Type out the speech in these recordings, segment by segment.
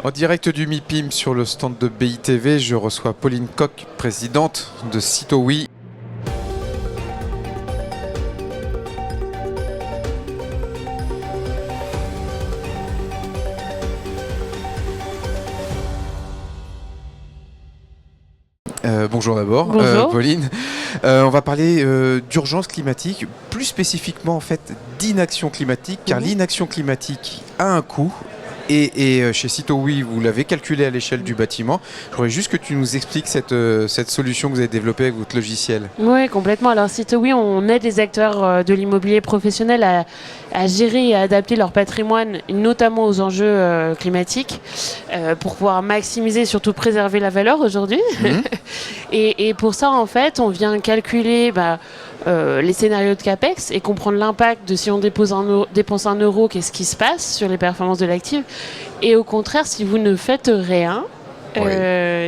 En direct du MIPIM sur le stand de BITV, je reçois Pauline Koch, présidente de Citowi. Bonjour d'abord, Bonjour. Pauline. On va parler d'urgence climatique, plus spécifiquement en fait d'inaction climatique, car l'inaction climatique a un coût. Et chez Citowi, vous l'avez calculé à l'échelle du bâtiment. Je voudrais juste que tu nous expliques cette solution que vous avez développée avec votre logiciel. Oui, complètement. Alors, Citowi, on aide les acteurs de l'immobilier professionnel à gérer et à adapter leur patrimoine, notamment aux enjeux climatiques, pour pouvoir maximiser et surtout préserver la valeur aujourd'hui. Et pour ça, en fait, on vient calculer les scénarios de CAPEX et comprendre l'impact de si on dépense un euro, qu'est-ce qui se passe sur les performances de l'actif. Et au contraire, si vous ne faites rien,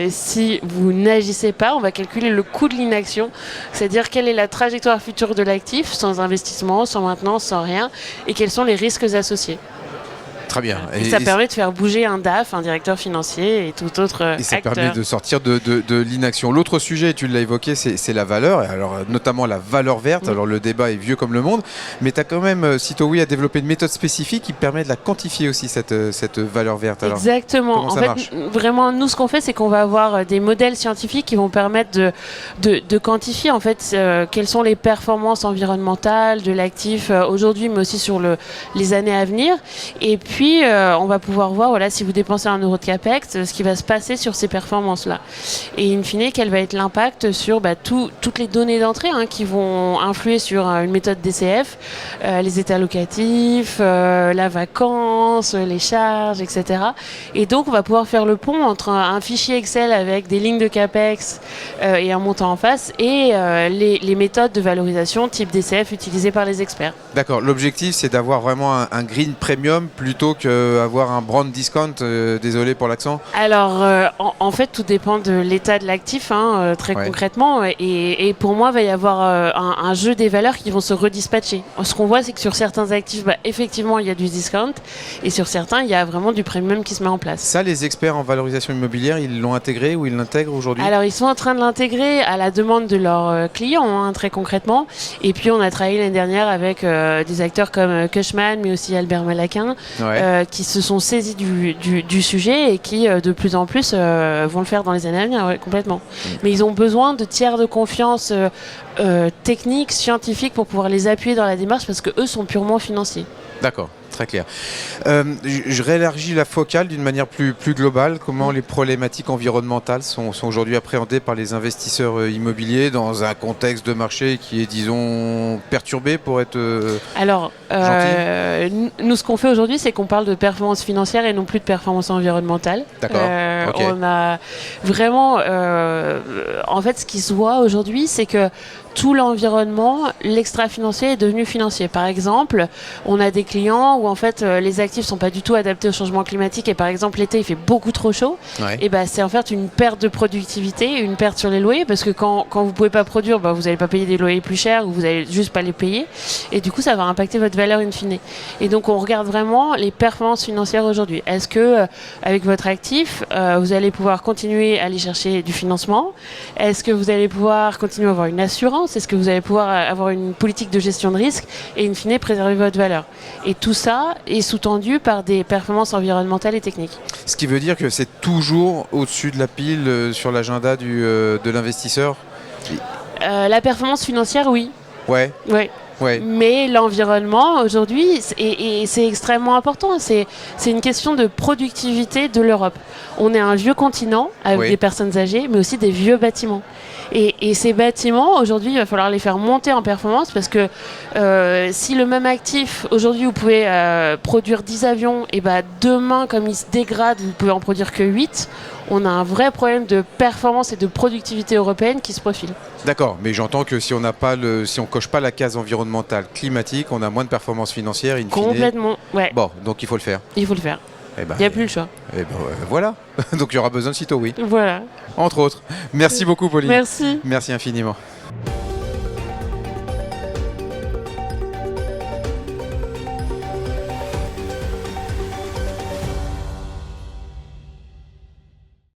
si vous n'agissez pas, on va calculer le coût de l'inaction, c'est-à-dire quelle est la trajectoire future de l'actif, sans investissement, sans maintenance, sans rien, et quels sont les risques associés. Très bien. Et ça permet de faire bouger un DAF, un directeur financier et tout autre acteur. Et ça permet de sortir de l'inaction. L'autre sujet, tu l'as évoqué, c'est la valeur, alors notamment la valeur verte. Alors le débat est vieux comme le monde, mais tu as quand même, Citowi a développé une méthode spécifique qui permet de la quantifier aussi, cette valeur verte. Alors, exactement. En fait, vraiment, nous, ce qu'on fait, c'est qu'on va avoir des modèles scientifiques qui vont permettre de quantifier en fait quelles sont les performances environnementales de l'actif aujourd'hui, mais aussi sur les années à venir. Et puis, on va pouvoir voir, voilà, si vous dépensez un euro de CAPEX, ce qui va se passer sur ces performances-là. Et in fine, quel va être l'impact sur toutes les données d'entrée qui vont influer sur une méthode DCF, les états locatifs, la vacance, les charges, etc. Et donc, on va pouvoir faire le pont entre un fichier Excel avec des lignes de CAPEX et un montant en face et les méthodes de valorisation type DCF utilisées par les experts. D'accord. L'objectif, c'est d'avoir vraiment un green premium plutôt qu'avoir un brand discount. Désolé pour l'accent. Alors, en fait, tout dépend de l'état de l'actif, très concrètement. Et pour moi, il va y avoir un jeu des valeurs qui vont se redispatcher. Ce qu'on voit, c'est que sur certains actifs, effectivement, il y a du discount. Et sur certains, il y a vraiment du premium qui se met en place. Ça, les experts en valorisation immobilière, ils l'ont intégré ou ils l'intègrent aujourd'hui? Alors, ils sont en train de l'intégrer à la demande de leurs clients, très concrètement. Et puis, on a travaillé l'année dernière avec des acteurs comme Cushman, mais aussi Albert Malaquin, qui se sont saisis du sujet et qui, de plus en plus, vont le faire dans les années à venir, complètement. Mais ils ont besoin de tiers de confiance techniques, scientifiques, pour pouvoir les appuyer dans la démarche, parce qu'eux sont purement financiers. D'accord. Très clair. Je réélargis la focale d'une manière plus globale. Comment les problématiques environnementales sont aujourd'hui appréhendées par les investisseurs immobiliers dans un contexte de marché qui est, disons, perturbé pour être Alors, nous, ce qu'on fait aujourd'hui, c'est qu'on parle de performance financière et non plus de performance environnementale. D'accord. On a vraiment... en fait, ce qui se voit aujourd'hui, c'est que tout l'environnement, l'extra-financier est devenu financier. Par exemple, on a des clients où en fait les actifs sont pas du tout adaptés au changement climatique et par exemple l'été il fait beaucoup trop chaud. Et c'est en fait une perte de productivité, une perte sur les loyers parce que quand vous pouvez pas produire, vous allez pas payer des loyers plus chers ou vous allez juste pas les payer et du coup ça va impacter votre valeur in fine. Et donc on regarde vraiment les performances financières aujourd'hui. Est-ce que avec votre actif vous allez pouvoir continuer à aller chercher du financement? Est-ce que vous allez pouvoir continuer à avoir une assurance? Est-ce que vous allez pouvoir avoir une politique de gestion de risque et in fine préserver votre valeur? Et tout ça est sous-tendu par des performances environnementales et techniques. Ce qui veut dire que c'est toujours au-dessus de la pile sur l'agenda de l'investisseur? La performance financière, oui. Ouais. Mais l'environnement, aujourd'hui, c'est extrêmement important. C'est une question de productivité de l'Europe. On est un vieux continent avec des personnes âgées, mais aussi des vieux bâtiments. Et ces bâtiments, aujourd'hui, il va falloir les faire monter en performance parce que si le même actif, aujourd'hui, vous pouvez produire 10 avions, et demain, comme il se dégrade, vous pouvez en produire que 8. On a un vrai problème de performance et de productivité européenne qui se profile. D'accord, mais j'entends que si on coche pas la case environnementale, climatique, on a moins de performance financière. Complètement, ouais. Bon, donc il faut le faire. Il faut le faire. Il n'y a plus le choix. Voilà. Donc il y aura besoin de Citowi. Voilà. Entre autres. Merci beaucoup, Pauline. Merci. Merci infiniment.